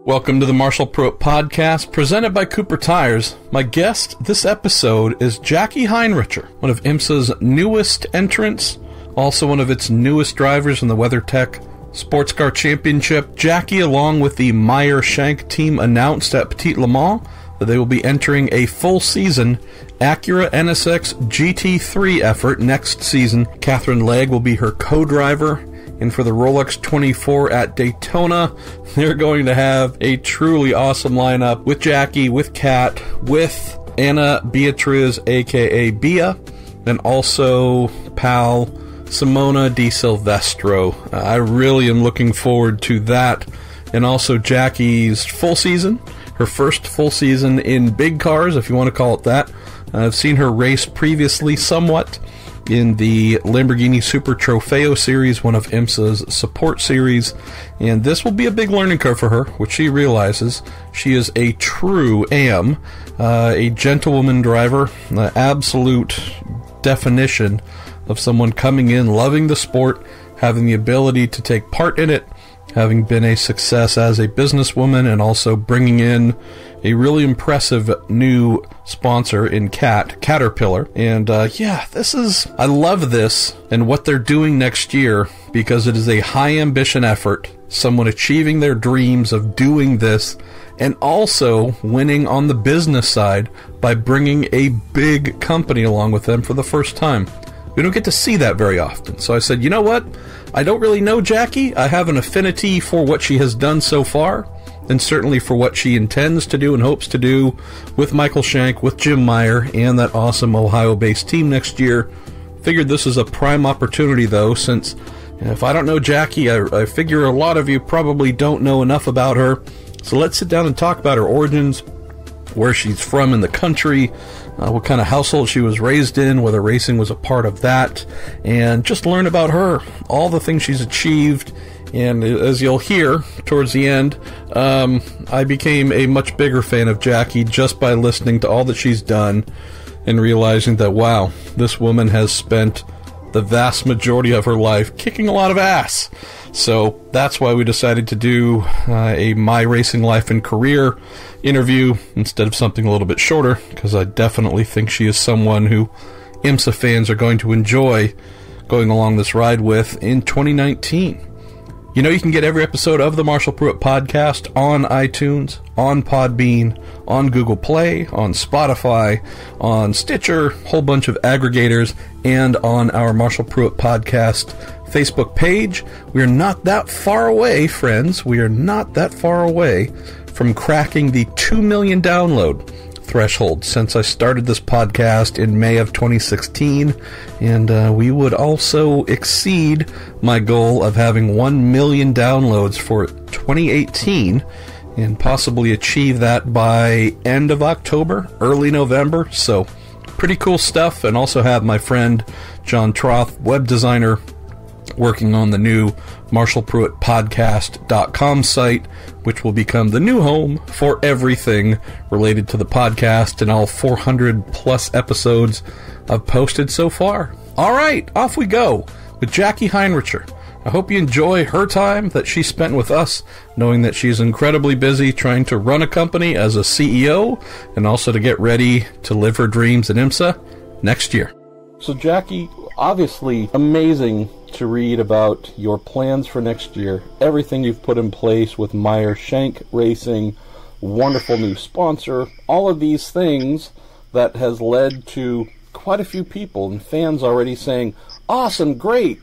Welcome to the Marshall Pruett Podcast, presented by Cooper Tires. My guest this episode is Jackie Heinricher, one of IMSA's newest entrants, also one of its newest drivers in the WeatherTech Sports Car Championship. Jackie, along with the Meyer-Shank team, announced at Petit Le Mans that they will be entering a full-season Acura NSX GT3 effort next season. Catherine Legge will be her co-driver. And for the Rolex 24 at Daytona, they're going to have a truly awesome lineup with Jackie, with Kat, with Anna Beatriz, a.k.a. Bia, and also pal Simona Di Silvestro. I really am looking forward to that. And also Jackie's full season, her first full season in big cars, if you want to call it that. I've seen her race previously somewhat in the Lamborghini Super Trofeo Series, one of IMSA's support series, and this will be a big learning curve for her, which she realizes. She is a true AM, a gentlewoman driver, the absolute definition of someone coming in, loving the sport, having the ability to take part in it, having been a success as a businesswoman, and also bringing in a really impressive new sponsor in Caterpillar. And I love this and what they're doing next year, because it is a high ambition effort, someone achieving their dreams of doing this, and also winning on the business side by bringing a big company along with them for the first time. We don't get to see that very often. So I said, you know what? I don't really know Jackie. I have an affinity for what she has done so far, and certainly for what she intends to do and hopes to do with Michael Shank, with Jim Meyer, and that awesome Ohio-based team next year. Figured this is a prime opportunity, though, since if I don't know Jackie, I figure a lot of you probably don't know enough about her. So let's sit down and talk about her origins, where she's from in the country, what kind of household she was raised in, whether racing was a part of that, and just learn about her, all the things she's achieved. And as you'll hear towards the end, I became a much bigger fan of Jackie just by listening to all that she's done and realizing that, wow, this woman has spent the vast majority of her life kicking a lot of ass. So that's why we decided to do a My Racing Life and Career interview instead of something a little bit shorter, because I definitely think she is someone who IMSA fans are going to enjoy going along this ride with in 2019. You know, you can get every episode of the Marshall Pruett Podcast on iTunes, on Podbean, on Google Play, on Spotify, on Stitcher, a whole bunch of aggregators, and on our Marshall Pruett Podcast Facebook page. We are not that far away, friends. We are not that far away from cracking the 2 million download threshold since I started this podcast in May of 2016, and we would also exceed my goal of having 1 million downloads for 2018 and possibly achieve that by end of October, early November. So pretty cool stuff. And also have my friend John Troth, web designer, working on the new MarshallPruettPodcast.com site, which will become the new home for everything related to the podcast and all 400 plus episodes I've posted so far. All right, off we go with Jackie Heinricher. I hope you enjoy her time that she spent with us, knowing that she's incredibly busy trying to run a company as a CEO and also to get ready to live her dreams in IMSA next year. So Jackie, obviously amazing to read about your plans for next year, everything you've put in place with Meyer-Shank Racing, wonderful new sponsor, all of these things that has led to quite a few people and fans already saying, awesome, great.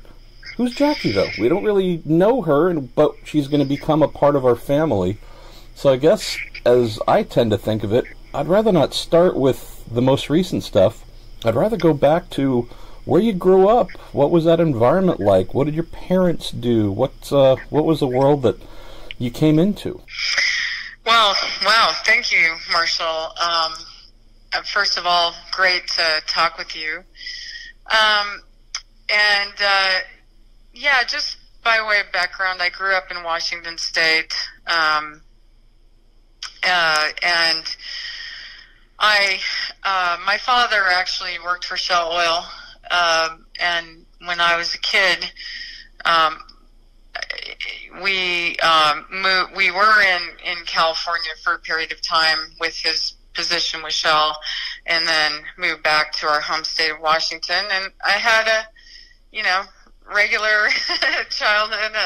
Who's Jackie, though? We don't really know her, but she's going to become a part of our family. So I guess, as I tend to think of it, I'd rather not start with the most recent stuff. I'd rather go back to where you grew up. What was that environment like? What did your parents do? What was the world that you came into? Well, wow, thank you, Marshall. First of all, great to talk with you. Just by way of background, I grew up in Washington State, and my father actually worked for Shell Oil, and when I was a kid, we were in California for a period of time with his position with Shell, and then moved back to our home state of Washington. And I had a, regular childhood.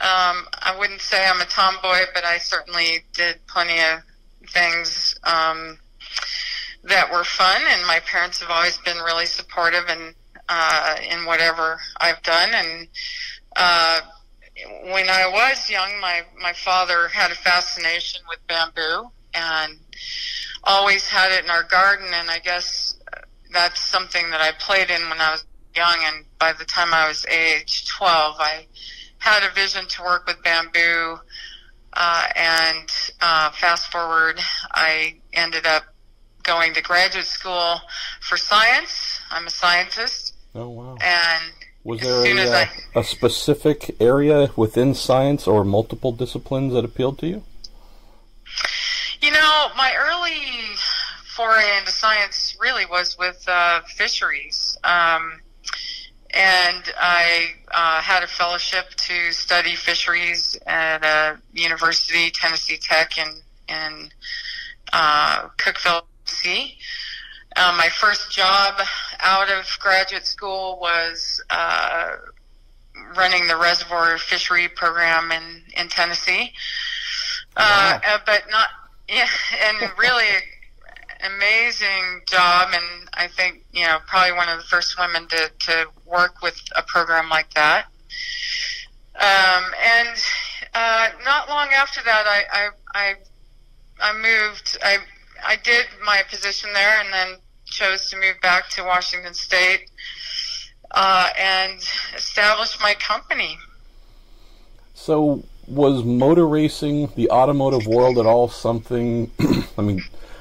I wouldn't say I'm a tomboy, but I certainly did plenty of things that were fun, and my parents have always been really supportive in whatever I've done. And when I was young, my father had a fascination with bamboo and always had it in our garden, and I guess that's something that I played in when I was young. And by the time I was age 12, I had a vision to work with bamboo, and fast forward, I ended up going to graduate school for science. I'm a scientist. Oh, wow. And was there a specific area within science or multiple disciplines that appealed to you? My early foray into science really was with fisheries. And I had a fellowship to study fisheries at a university, Tennessee Tech in Cookeville, Tennessee. My first job out of graduate school was running the reservoir fishery program in Tennessee. Wow. And really amazing job, and I think, probably one of the first women to work with a program like that. And not long after that, I moved. I did my position there, and then chose to move back to Washington State and establish my company. So, was motor racing, the automotive world, at all something?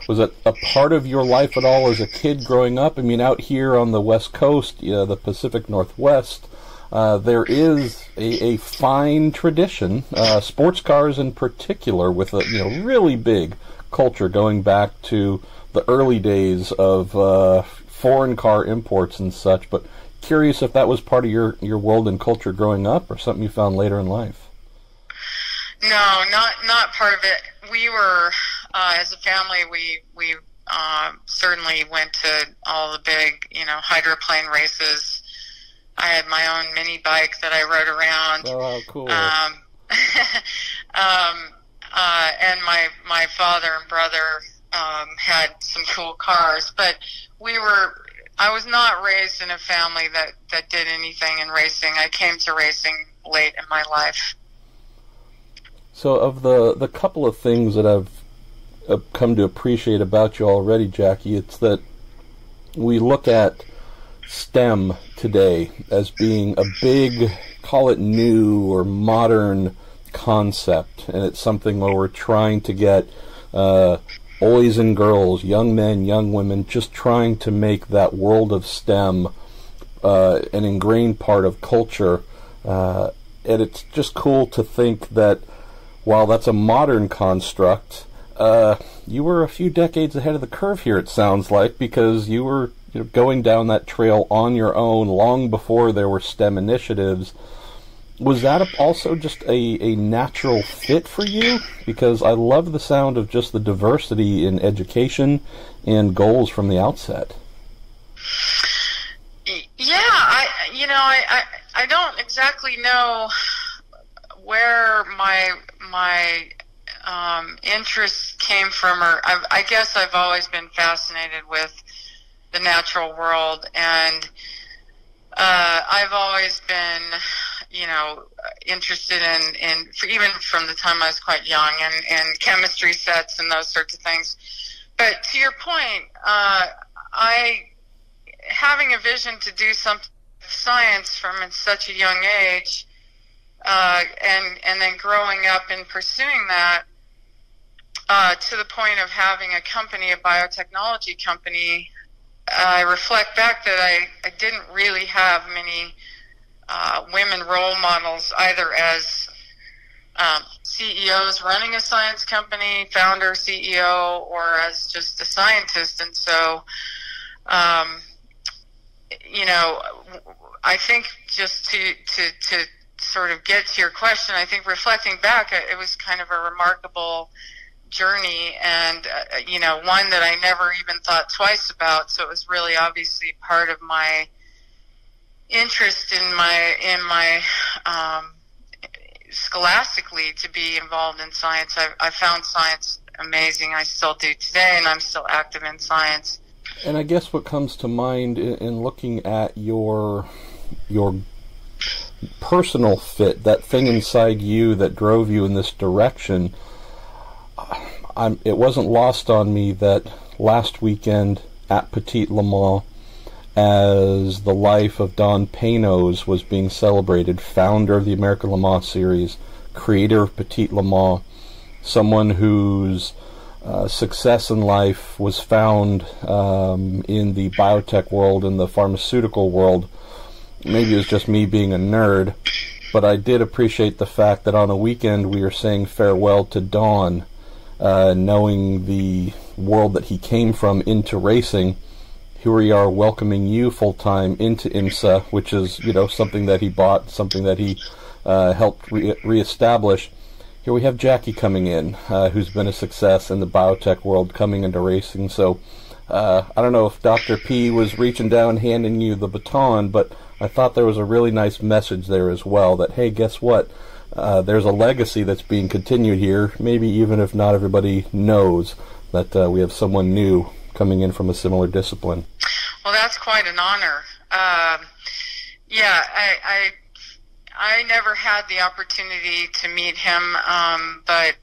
Was it a part of your life at all as a kid growing up? Out here on the West Coast, the Pacific Northwest, there is a fine tradition, sports cars in particular, with a really big culture going back to the early days of foreign car imports and such. But curious if that was part of your world and culture growing up, or something you found later in life. No, not part of it. We were, as a family, we certainly went to all the big, hydroplane races. I had my own mini bike that I rode around. Oh, cool. And my father and brother had some cool cars, but I was not raised in a family that did anything in racing. I came to racing late in my life. So of the couple of things that I've come to appreciate about you already, Jackie, it's that we look at STEM today as being a big, call it new or modern concept, and it's something where we're trying to get boys and girls, young men, young women, just trying to make that world of STEM an ingrained part of culture. And it's just cool to think that while that's a modern construct, you were a few decades ahead of the curve here, it sounds like, because you were going down that trail on your own long before there were STEM initiatives. Was that also just a natural fit for you? Because I love the sound of just the diversity in education and goals from the outset. Yeah, I don't exactly know where my interest came from, or I guess I've always been fascinated with the natural world, and I've always been, interested in even from the time I was quite young, and chemistry sets and those sorts of things. But to your point, having a vision to do something with science from such a young age, and then growing up and pursuing that, to the point of having a company, a biotechnology company, I reflect back that I didn't really have many women role models, either as CEOs running a science company, founder, CEO, or as just a scientist. And so, I think just to sort of get to your question, I think reflecting back, it was kind of a remarkable journey, and one that I never even thought twice about. So it was really obviously part of my interest in my scholastically to be involved in science. I found science amazing. I still do today, and I'm still active in science. And I guess what comes to mind in looking at your personal fit, that thing inside you that drove you in this direction, it wasn't lost on me that last weekend at Petit Le Mans, as the life of Don Panos was being celebrated, founder of the American Le Mans Series, creator of Petit Le Mans, someone whose success in life was found in the biotech world, in the pharmaceutical world. Maybe it was just me being a nerd, but I did appreciate the fact that on a weekend we were saying farewell to Don, knowing the world that he came from into racing. Here we are welcoming you full-time into IMSA, which is, something that he bought, something that he helped reestablish. Here we have Jackie coming in, who's been a success in the biotech world, coming into racing. So I don't know if Dr. P was reaching down, handing you the baton, but I thought there was a really nice message there as well, that, hey, guess what? There's a legacy that's being continued here, maybe even if not everybody knows that we have someone new coming in from a similar discipline. Well, that's quite an honor. I never had the opportunity to meet him, but,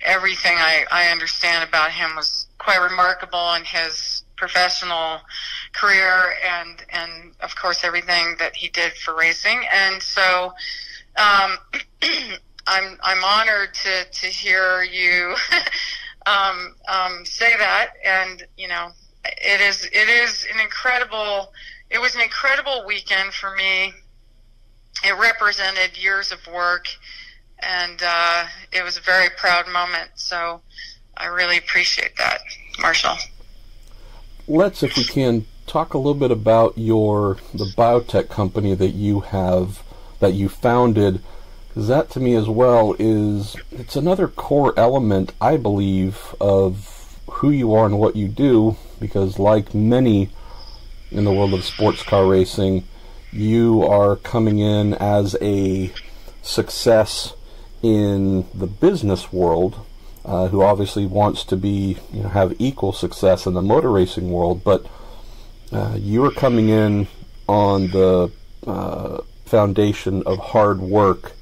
everything I understand about him was quite remarkable in his professional career and of course everything that he did for racing. And so I'm honored to hear you say that, and it was an incredible weekend for me. It represented years of work, and it was a very proud moment. So I really appreciate that, Marshall. Let's, if we can, talk a little bit about the biotech company that you founded, because that to me as well it's another core element, I believe, of who you are and what you do, because like many in the world of sports car racing, you are coming in as a success in the business world, who obviously wants to be, have equal success in the motor racing world, but you are coming in on the foundation of hard work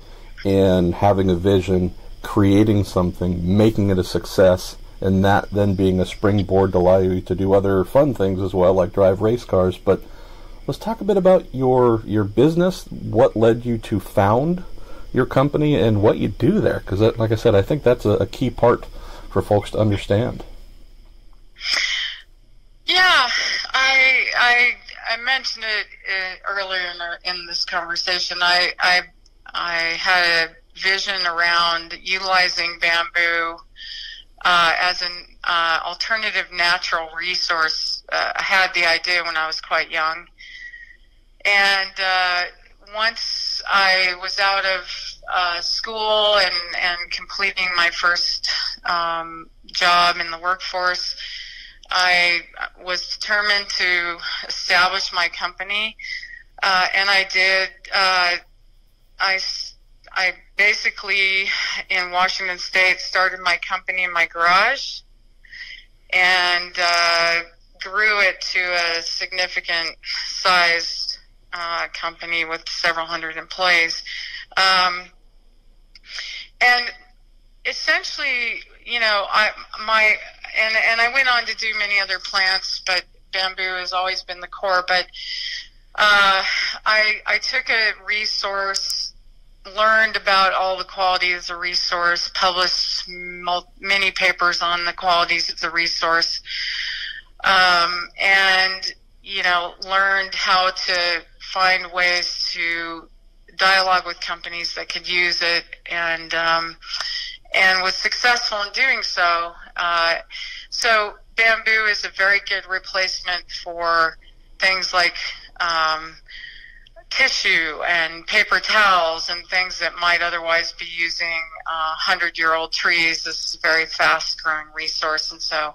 and having a vision, creating something, making it a success, and that then being a springboard to allow you to do other fun things as well, like drive race cars. But let's talk a bit about your business, what led you to found your company, and what you do there, because like I said, I think that's a key part for folks to understand. Yeah, I mentioned it earlier in this conversation. I had a vision around utilizing bamboo as an alternative natural resource. I had the idea when I was quite young, and once I was out of school and completing my first job in the workforce, I was determined to establish my company, and I did. I basically, in Washington State, started my company in my garage and grew it to a significant sized company with several hundred employees. And essentially, I went on to do many other plants, but bamboo has always been the core. But I took a resource, learned about all the qualities of the resource, published many papers on the qualities of the resource, and learned how to find ways to dialogue with companies that could use it, and was successful in doing so. So bamboo is a very good replacement for things like tissue and paper towels and things that might otherwise be using 100-year-old trees. This is a very fast-growing resource, and so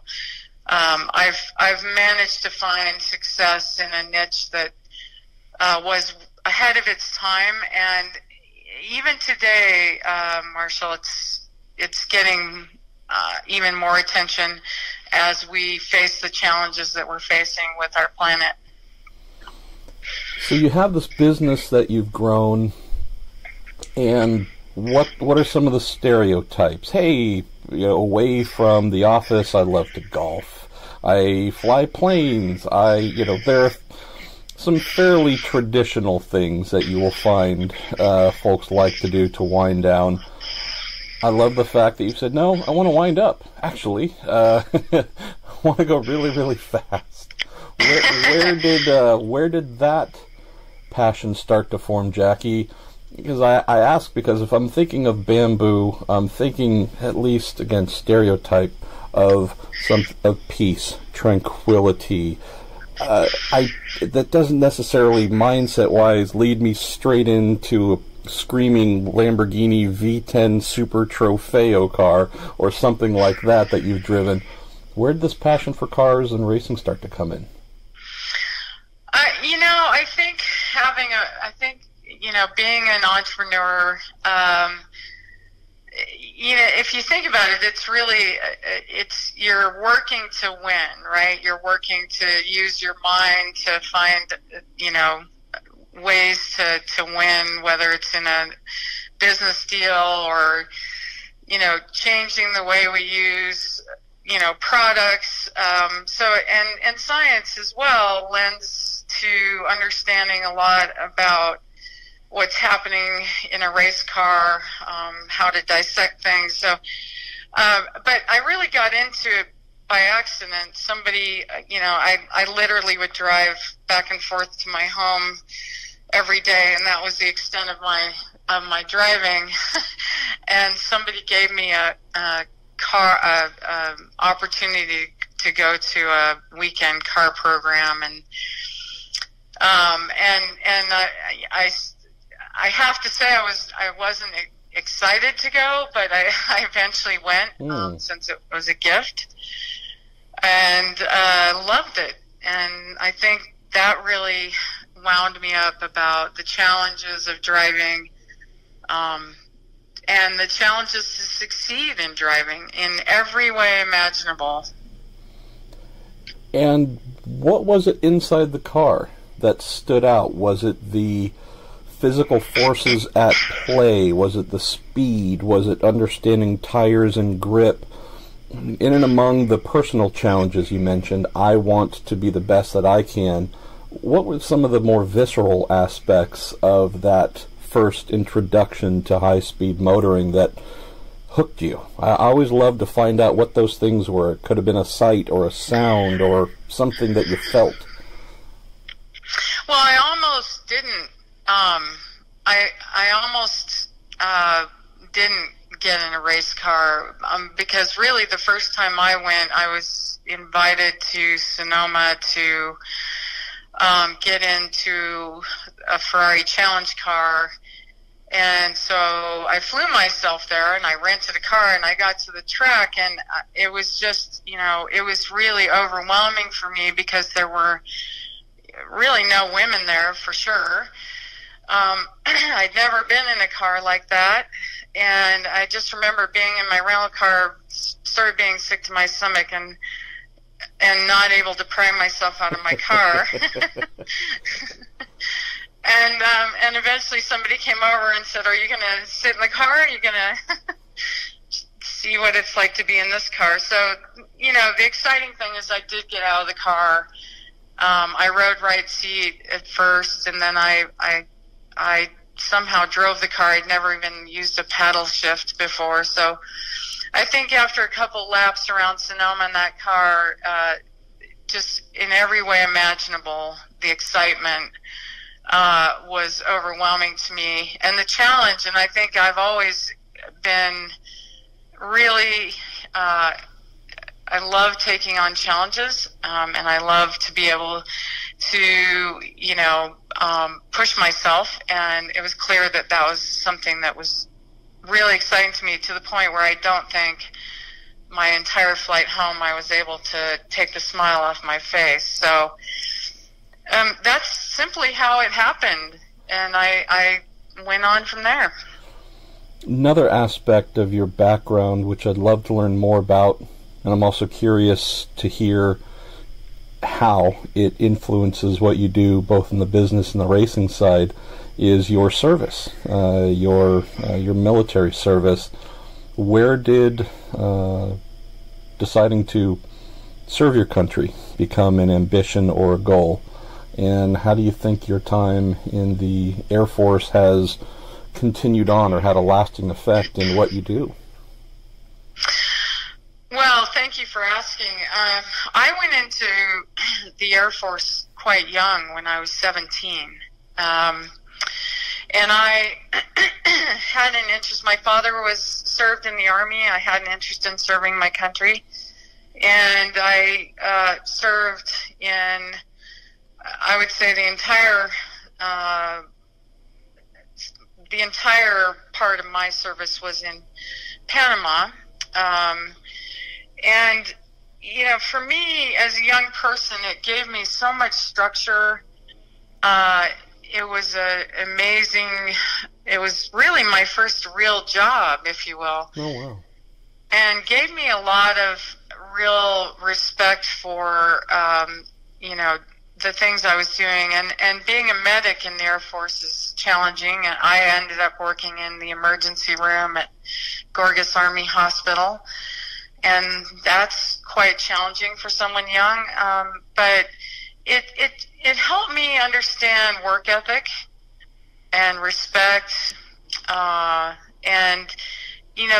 I've managed to find success in a niche that was ahead of its time, and even today, Marshall, it's getting even more attention as we face the challenges that we're facing with our planet. So you have this business that you've grown, and what are some of the stereotypes? Hey, away from the office, I love to golf. I fly planes. There are some fairly traditional things that you will find folks like to do to wind down. I love the fact that you said, no, I want to wind up, actually. I want to go really, really fast. Where did that passion start to form, Jackie? Because I ask because if I'm thinking of bamboo, I'm thinking, at least, again, stereotype of peace, tranquility. That doesn't necessarily, mindset-wise, lead me straight into a screaming Lamborghini V10 Super Trofeo car or something like that you've driven. Where did this passion for cars and racing start to come in? I think being an entrepreneur, if you think about it, it's really, you're working to win, right? You're working to use your mind to find, ways to win, whether it's in a business deal or, changing the way we use, products. And science as well lends to understanding a lot about what's happening in a race car, how to dissect things. So, but I really got into it by accident. Somebody, I literally would drive back and forth to my home every day, and that was the extent of my driving. And somebody gave me a opportunity to go to a weekend car program, and I have to say I wasn't excited to go, but I eventually went since it was a gift, and loved it. And I think that really wound me up about the challenges of driving, and the challenges to succeed in driving in every way imaginable. And what was it inside the car that stood out? Was it the physical forces at play? Was it the speed? Was it understanding tires and grip? In and among the personal challenges you mentioned, I want to be the best that I can. What were some of the more visceral aspects of that first introduction to high-speed motoring that hooked you? I always love to find out what those things were. It could have been a sight or a sound or something that you felt. Well, I almost didn't. I almost didn't get in a race car because really the first time I went, I was invited to Sonoma to get into a Ferrari Challenge car. And so I flew myself there, and I rented a car, and I got to the track, and it was just, it was really overwhelming for me because there were really no women there for sure. I'd never been in a car like that, and I just remember being in my rental car, started being sick to my stomach, and not able to pry myself out of my car. And eventually somebody came over and said, "Are you going to sit in the car? Are you going to see what it's like to be in this car?" So, the exciting thing is I did get out of the car. I rode right seat at first, and then I somehow drove the car. I'd never even used a paddle shift before. So I think after a couple laps around Sonoma in that car, just in every way imaginable, the excitement was overwhelming to me. And the challenge, and I think I've always been really, I love taking on challenges, and I love to be able to, push myself. And it was clear that that was something that was really exciting to me, to the point where I don't think my entire flight home I was able to take the smile off my face. So that's simply how it happened. And I went on from there. Another aspect of your background, which I'd love to learn more about, and I'm also curious to hear how it influences what you do both in the business and the racing side, is your service, your military service. Where did deciding to serve your country become an ambition or a goal? And how do you think your time in the Air Force has continued on or had a lasting effect in what you do? Well, thank you for asking. I went into the Air Force quite young, when I was 17. And I had an interest. My father served in the Army. I had an interest in serving my country. And I served in, I would say, the entire part of my service was in Panama. And, for me, as a young person, it gave me so much structure. It was amazing. It was really my first real job, if you will. Oh, wow. And gave me a lot of real respect for, the things I was doing. And being a medic in the Air Force is challenging. And I ended up working in the emergency room at Gorgas Army Hospital. And that's quite challenging for someone young. But it helped me understand work ethic and respect. And,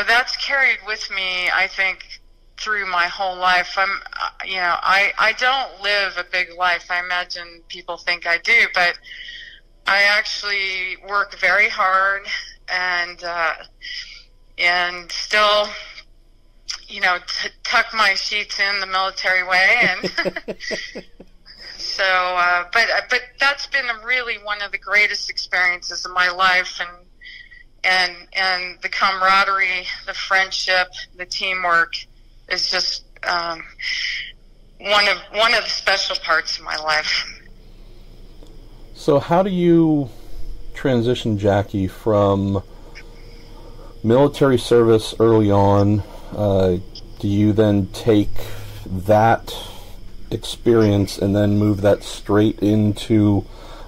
that's carried with me, I think, through my whole life. I don't live a big life. I imagine people think I do, but I actually work very hard and still, tuck my sheets in the military way. And so, but that's been really one of the greatest experiences of my life, and the camaraderie, the friendship, the teamwork is just one of the special parts of my life. So how do you transition, Jackie, from military service early on? Do you then take that experience and then move that straight into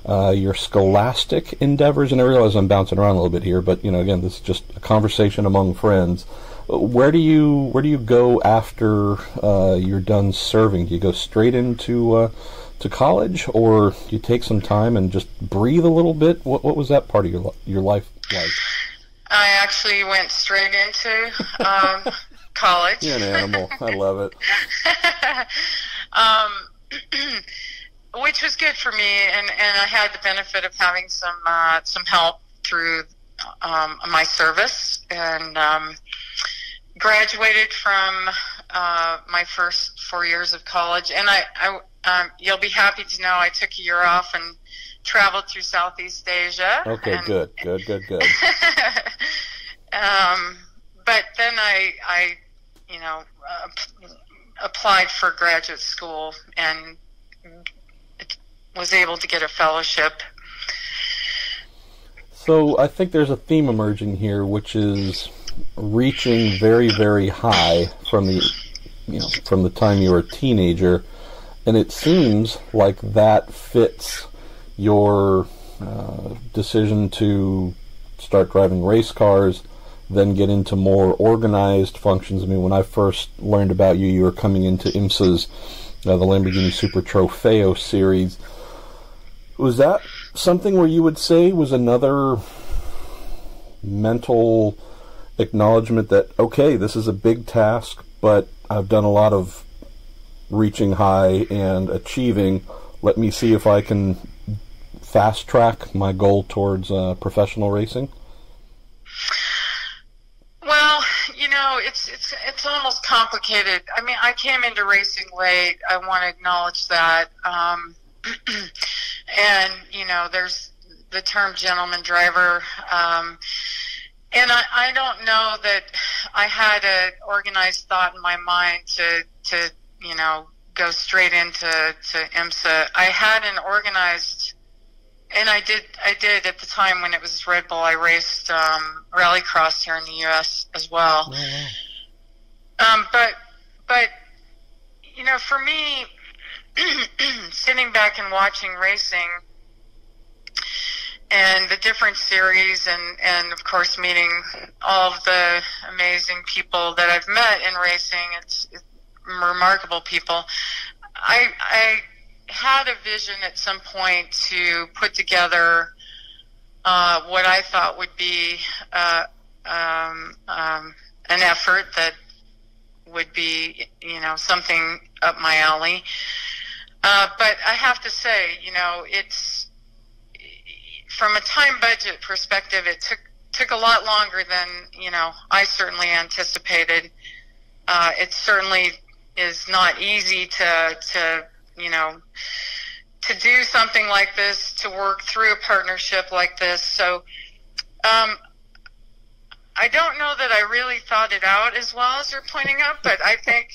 your scholastic endeavors? And I realize I'm bouncing around a little bit here, but again, this is just a conversation among friends. Where do you go after you're done serving? Do you go straight into to college, or do you take some time and just breathe a little bit? What was that part of your life like? I actually went straight into college. You're an animal. I love it. Which was good for me, and I had the benefit of having some help through my service, and graduated from my first 4 years of college. And I you'll be happy to know I took a year off and traveled through Southeast Asia. Okay, good. But then I applied for graduate school and was able to get a fellowship. So I think there's a theme emerging here, which is reaching very, very high from the time you were a teenager, and it seems like that fits your decision to start driving race cars, then get into more organized functions. I mean, when I first learned about you, you were coming into IMSA's the Lamborghini Super Trofeo series. Was that something where you would say was another mental acknowledgement that, okay, this is a big task, but I've done a lot of reaching high and achieving. Let me see if I can fast track my goal towards professional racing? Well, it's almost complicated. I mean, I came into racing late. I want to acknowledge that. And, there's the term gentleman driver. And I don't know that I had an organized thought in my mind to go straight into IMSA. I had an organized, and I did at the time when it was Red Bull. I raced rallycross here in the U.S. as well. But for me, sitting back and watching racing and the different series and of course meeting all of the amazing people that I've met in racing, it's remarkable people. I had a vision at some point to put together what I thought would be an effort that would be, something up my alley. But I have to say, it's from a time budget perspective, it took a lot longer than, I certainly anticipated. It certainly is not easy to do something like this, to work through a partnership like this. So, I don't know that I really thought it out as well as you're pointing out, but I think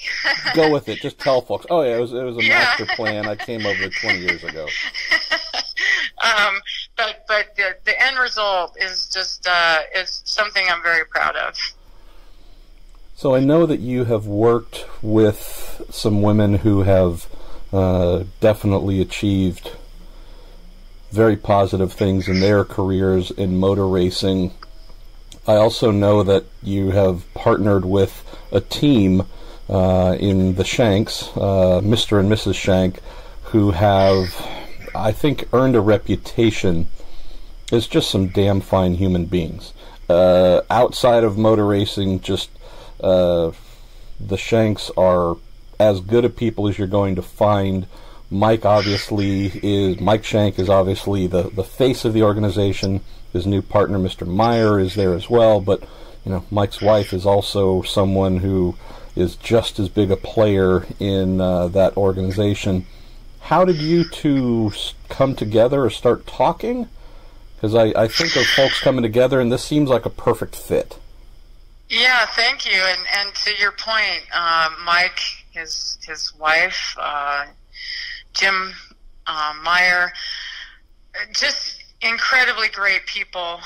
go with it. Just tell folks. Oh yeah, it was a master plan. I came over 20 years ago. But the end result is just is something I'm very proud of. So I know that you have worked with some women who have definitely achieved very positive things in their careers in motor racing. I also know that you have partnered with a team in the Shanks, Mr. and Mrs. Shank, who have, I think, earned a reputation as just some damn fine human beings. Outside of motor racing, just the Shanks are as good a people as you're going to find. Mike Shank is obviously the face of the organization. His new partner, Mr. Meyer, is there as well, but Mike's wife is also someone who is just as big a player in that organization. How did you two come together or start talking? Because I think of folks coming together, and this seems like a perfect fit. Yeah, thank you. And to your point, Mike, his wife, Jim Meyer, just incredibly great people.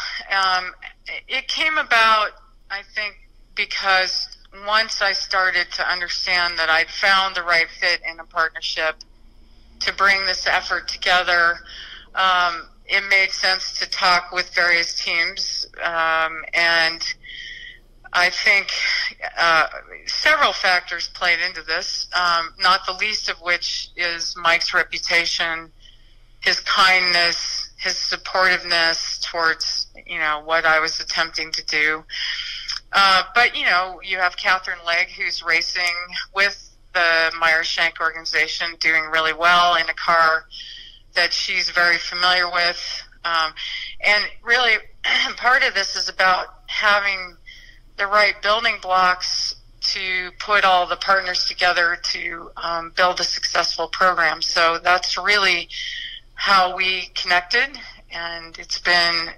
It came about, I think, because once I started to understand that I'd found the right fit in a partnership to bring this effort together, it made sense to talk with various teams, and I think several factors played into this, not the least of which is Mike's reputation, his kindness, his supportiveness towards, what I was attempting to do. But, you have Catherine Legg, who's racing with the Meyer-Shank organization, doing really well in a car that she's very familiar with. And really, part of this is about having the right building blocks to put all the partners together to build a successful program. So that's really how we connected, and it's been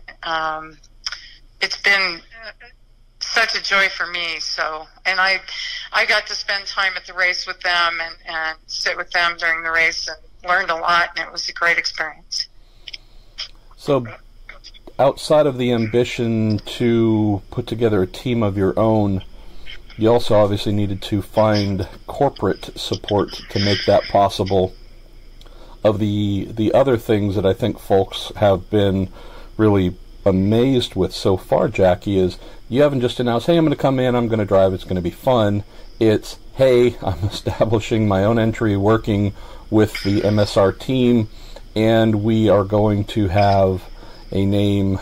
such a joy for me. So, and I got to spend time at the race with them and sit with them during the race and learned a lot, and it was a great experience. So, outside of the ambition to put together a team of your own, you also obviously needed to find corporate support to make that possible. Of the other things that I think folks have been really amazed with so far, Jackie, is you haven't just announced, hey, I'm going to come in, I'm going to drive, it's going to be fun. It's, hey, I'm establishing my own entry, working with the MSR team, and we are going to have a name,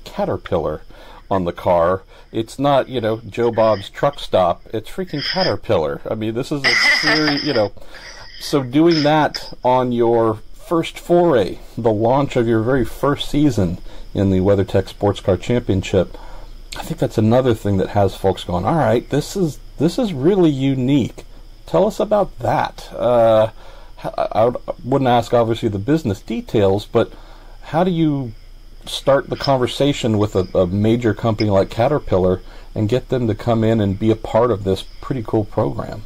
Caterpillar, on the car. It's not, Joe Bob's truck stop. It's freaking Caterpillar. I mean, this is a serious, So doing that on your first foray, the launch of your very first season in the WeatherTech Sports Car Championship, I think that's another thing that has folks going, all right, this is really unique. Tell us about that. I wouldn't ask, obviously, the business details, but how do you start the conversation with a major company like Caterpillar and get them to come in and be a part of this pretty cool program?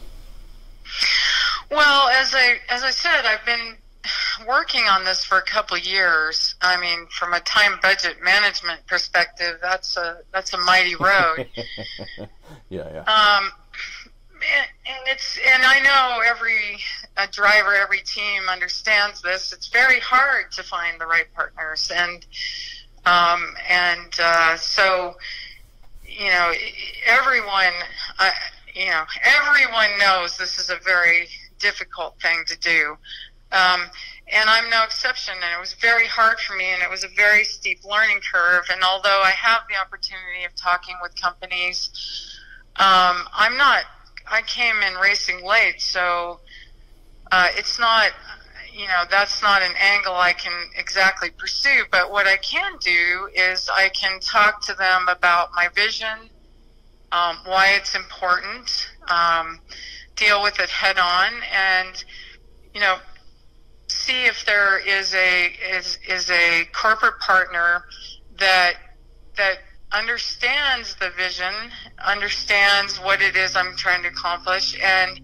Well, as I said, I've been working on this for a couple of years. I mean, from a time budget management perspective, that's a mighty road. Yeah. And I know every driver, every team understands this. It's very hard to find the right partners, and so everyone knows this is a very difficult thing to do. And I'm no exception, and it was very hard for me, and it was a very steep learning curve. And although I have the opportunity of talking with companies, I came in racing late, so it's not, that's not an angle I can exactly pursue. But what I can do is I can talk to them about my vision, why it's important, deal with it head on, and, see if there is a corporate partner that understands the vision, understands what it is I'm trying to accomplish, and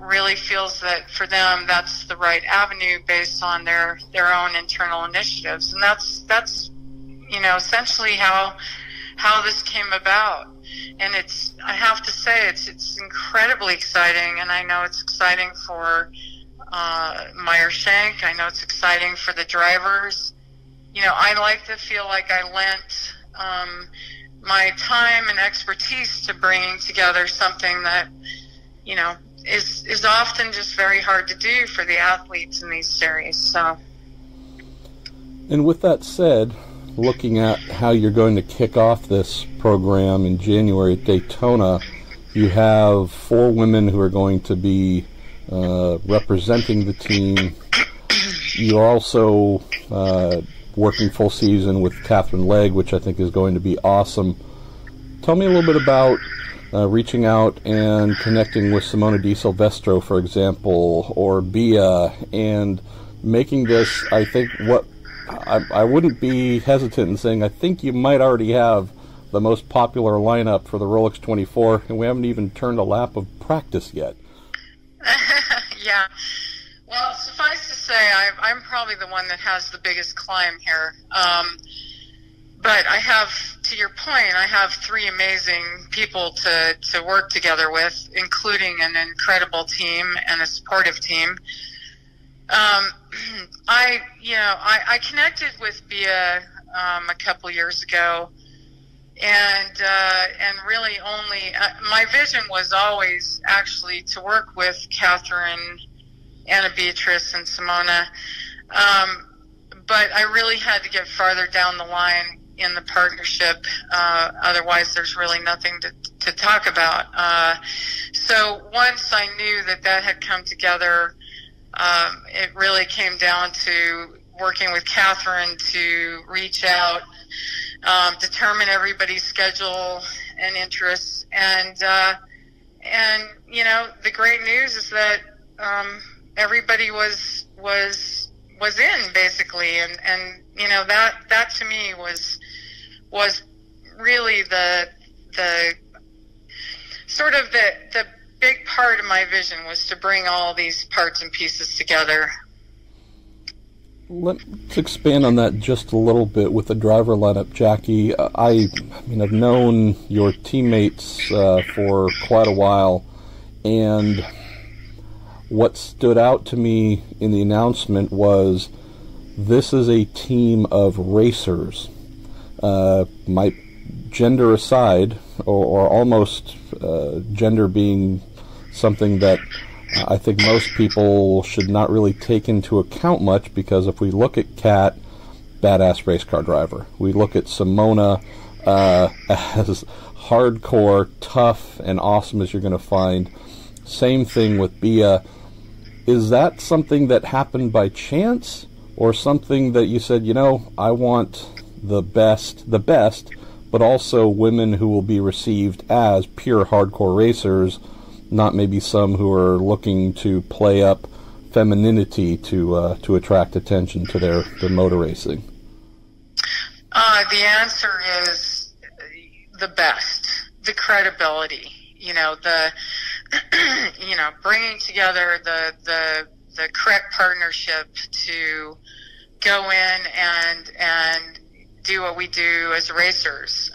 really feels that for them that's the right avenue based on their own internal initiatives. And that's essentially how this came about. And I have to say it's incredibly exciting, and I know it's exciting for Meyer Shank. I know it's exciting for the drivers. I like to feel like I lent my time and expertise to bringing together something that, is often just very hard to do for the athletes in these series. So. And with that said, looking at how you're going to kick off this program in January at Daytona, you have 4 women who are going to be representing the team. You're also working full season with Catherine Legg, which I think is going to be awesome. Tell me a little bit about reaching out and connecting with Simona Di Silvestro, for example, or Bia, and making this, I think, what I wouldn't be hesitant in saying, I think you might already have the most popular lineup for the Rolex 24, and we haven't even turned a lap of practice yet. Yeah. Well, suffice to say, I'm probably the one that has the biggest climb here. But I have, to your point, I have 3 amazing people to work together with, including an incredible team and a supportive team. I connected with Bia a couple years ago, and really only my vision was always actually to work with Catherine, Anna Beatrice, and Simona, but I really had to get farther down the line in the partnership. Otherwise, there's really nothing to talk about. So once I knew that had come together, it really came down to working with Catherine to reach out, determine everybody's schedule and interests, and the great news is that everybody was in, basically, and that to me was really the sort of the big part of my vision, was to bring all these parts and pieces together. Let's expand on that just a little bit with the driver lineup, Jackie. I've known your teammates for quite a while, and what stood out to me in the announcement was this is a team of racers. My gender aside, or almost gender being something that I think most people should not really take into account much, because if we look at Kat, badass race car driver. We look at Simona as hardcore, tough, and awesome as you're going to find. Same thing with Bia. Is that something that happened by chance, or something that you said, I want the best, but also women who will be received as pure hardcore racers, not maybe some who are looking to play up femininity to attract attention to their motor racing? The answer is the best, the credibility. Bringing together the correct partnership to go in and do what we do as racers.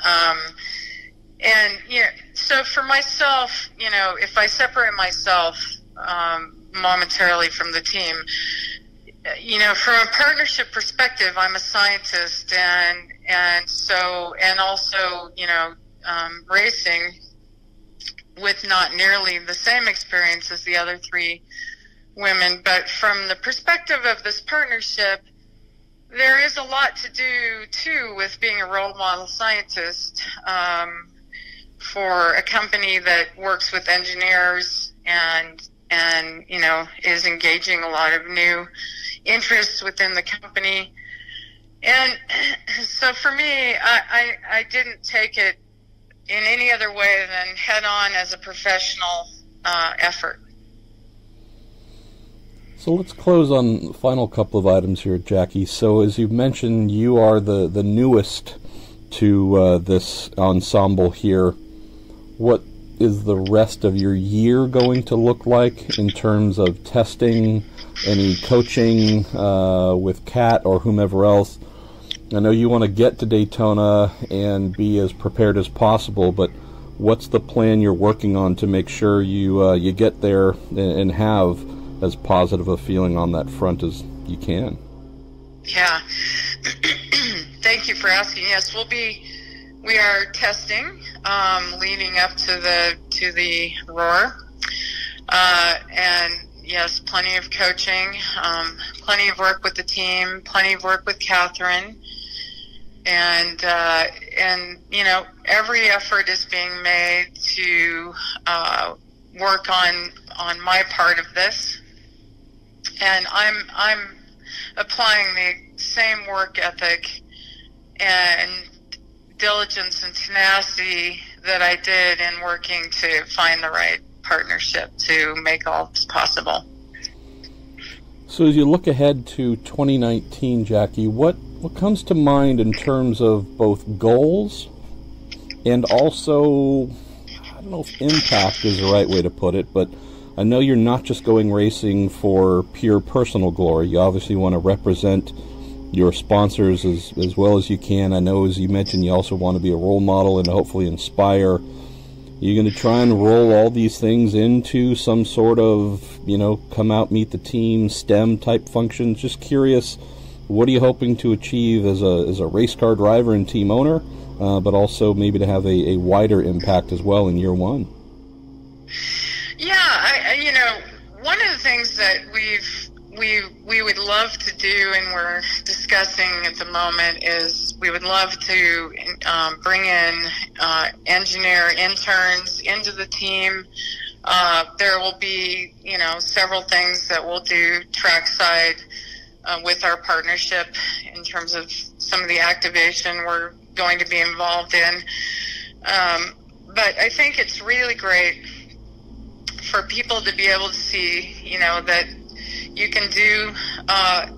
So for myself, if I separate myself momentarily from the team, from a partnership perspective, I'm a scientist, and also racing with not nearly the same experience as the other three women. But from the perspective of this partnership, there is a lot to do too with being a role model scientist for a company that works with engineers and is engaging a lot of new interests within the company. And so for me, I didn't take it in any other way than head on as a professional effort. So let's close on the final couple of items here, Jackie. So as you've mentioned, you are the newest to this ensemble here. What is the rest of your year going to look like in terms of testing, any coaching with Kat or whomever else? I know you want to get to Daytona and be as prepared as possible, but what's the plan you're working on to make sure you get there and have as positive a feeling on that front as you can? Yeah. Thank you for asking. Yes, we are testing leading up to the Roar, and yes, plenty of coaching, plenty of work with the team, plenty of work with Catherine, and every effort is being made to work on my part of this, and I'm applying the same work ethic and diligence and tenacity that I did in working to find the right partnership to make all this possible. So as you look ahead to 2019, Jackie, what comes to mind in terms of both goals and also, I don't know if impact is the right way to put it, but I know you're not just going racing for pure personal glory. You obviously want to represent your sponsors as well as you can. I know, as you mentioned, you also want to be a role model and hopefully inspire. You're going to try and roll all these things into some sort of, come out, meet the team, STEM type functions. Just curious, what are you hoping to achieve as a race car driver and team owner, but also maybe to have a wider impact as well in year one? Yeah, one of the things that we would love to do, and we're discussing at the moment, is we would love to bring in engineer interns into the team. There will be, several things that we'll do trackside with our partnership in terms of some of the activation we're going to be involved in. But I think it's really great for people to be able to see, that you can do,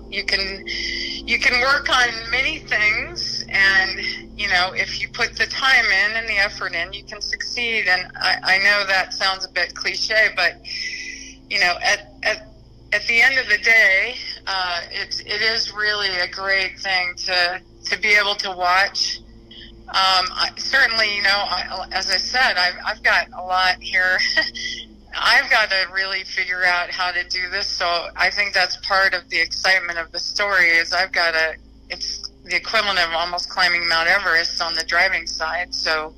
you can work on many things, and, if you put the time in and the effort in, you can succeed. And I know that sounds a bit cliche, but, at the end of the day, it is really a great thing to be able to watch. Certainly, as I said, I've got a lot here. I've got to really figure out how to do this, so I think that's part of the excitement of the story. Is it's the equivalent of almost climbing Mount Everest on the driving side. So,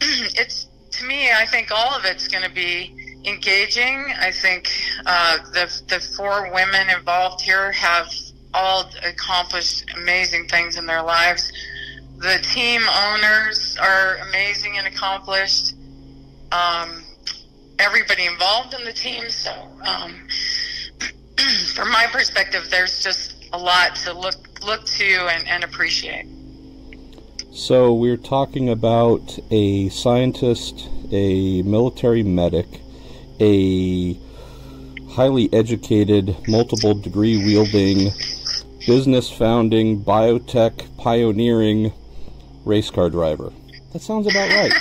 to me, I think all of it's going to be engaging. I think the four women involved here have all accomplished amazing things in their lives. The team owners are amazing and accomplished. Everybody involved in the team. So, from my perspective, there's just a lot to look to and appreciate. So we're talking about a scientist a military medic, a highly educated, multiple degree wielding, business founding, biotech pioneering race car driver. That sounds about right.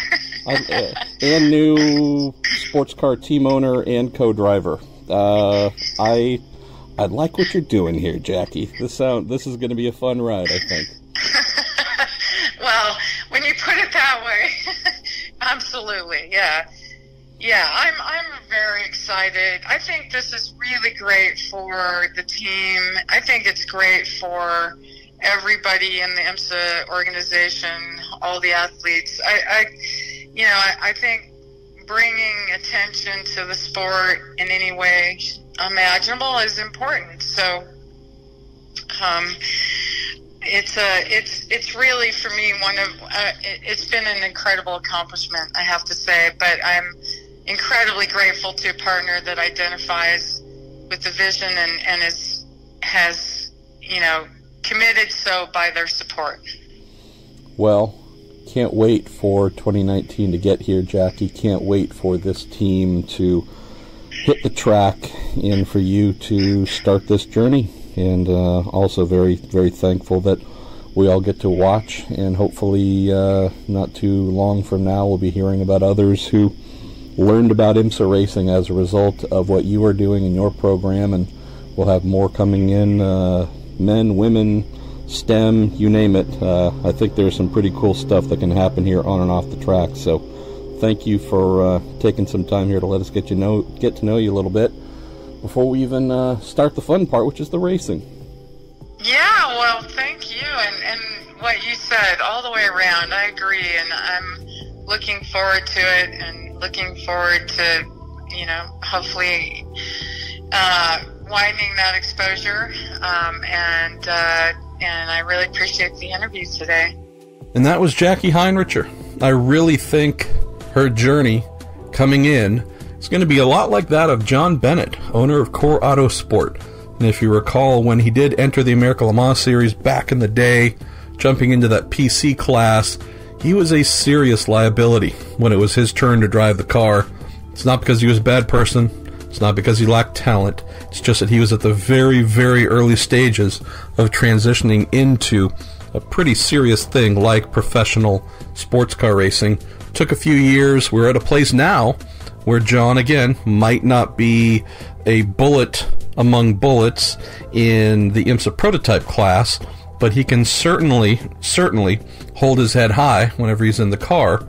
And new sports car team owner and co-driver. I like what you're doing here, Jackie. This is going to be a fun ride, I think. Well, when you put it that way, absolutely, yeah. Yeah, I'm very excited. I think this is really great for the team. I think it's great for everybody in the IMSA organization, all the athletes. I think bringing attention to the sport in any way imaginable is important. So, it's really, for me, it's been an incredible accomplishment, I have to say, but I'm incredibly grateful to a partner that identifies with the vision and has committed so by their support. Well, can't wait for 2019 to get here, Jackie. Can't wait for this team to hit the track and for you to start this journey. And also very, very thankful that we all get to watch, and hopefully not too long from now we'll be hearing about others who learned about IMSA racing as a result of what you are doing in your program, and we'll have more coming in, men, women, STEM, you name it. I think there's some pretty cool stuff that can happen here on and off the track. So thank you for taking some time here to let us get to know you a little bit before we even start the fun part, which is the racing. Yeah, well, thank you. And what you said all the way around, I agree. And I'm looking forward to it, and looking forward to, hopefully widening that exposure. And I really appreciate the interview today. And that was Jackie Heinricher. I really think her journey coming in is going to be a lot like that of John Bennett, owner of Core Auto Sport. And if you recall, when he did enter the American Le Mans Series back in the day, jumping into that PC class, he was a serious liability when it was his turn to drive the car. It's not because he was a bad person. It's not because he lacked talent. It's just that he was at the very, very early stages of transitioning into a pretty serious thing like professional sports car racing. Took a few years. We're at a place now where John, again, might not be a bullet among bullets in the IMSA prototype class, but he can certainly hold his head high whenever he's in the car.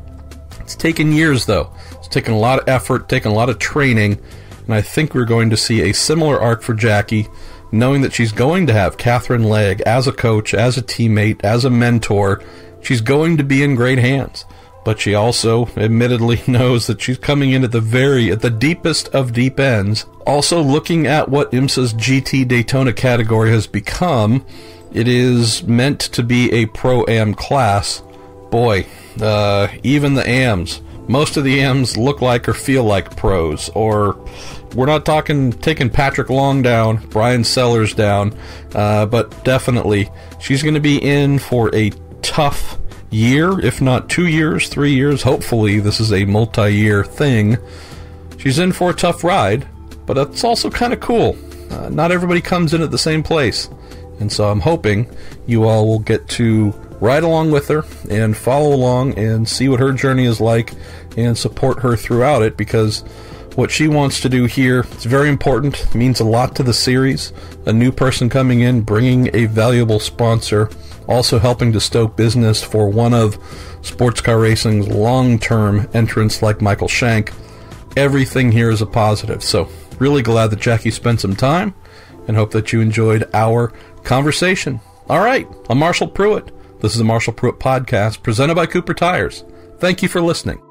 It's taken years, though. It's taken a lot of effort, taken a lot of training, and I think we're going to see a similar arc for Jackie, knowing that she's going to have Catherine Legg as a coach, as a teammate, as a mentor. She's going to be in great hands. But she also admittedly knows that she's coming in at the deepest of deep ends. Also, looking at what IMSA's GT Daytona category has become, it is meant to be a Pro-Am class. Boy, even the AMs. Most of the AMs look like or feel like pros. Or we're not taking Patrick Long down, Brian Sellers down, but definitely she's going to be in for a tough year, if not 2 years, 3 years. Hopefully this is a multi-year thing. She's in for a tough ride, but it's also kind of cool. Not everybody comes in at the same place, and so I'm hoping you all will get to ride along with her and follow along and see what her journey is like and support her throughout it, because what she wants to do here is very important. It means a lot to the series. A new person coming in, bringing a valuable sponsor, also helping to stoke business for one of sports car racing's long-term entrants like Michael Shank. Everything here is a positive. So really glad that Jackie spent some time, and hope that you enjoyed our conversation. All right, I'm Marshall Pruett. This is the Marshall Pruett Podcast, presented by Cooper Tires. Thank you for listening.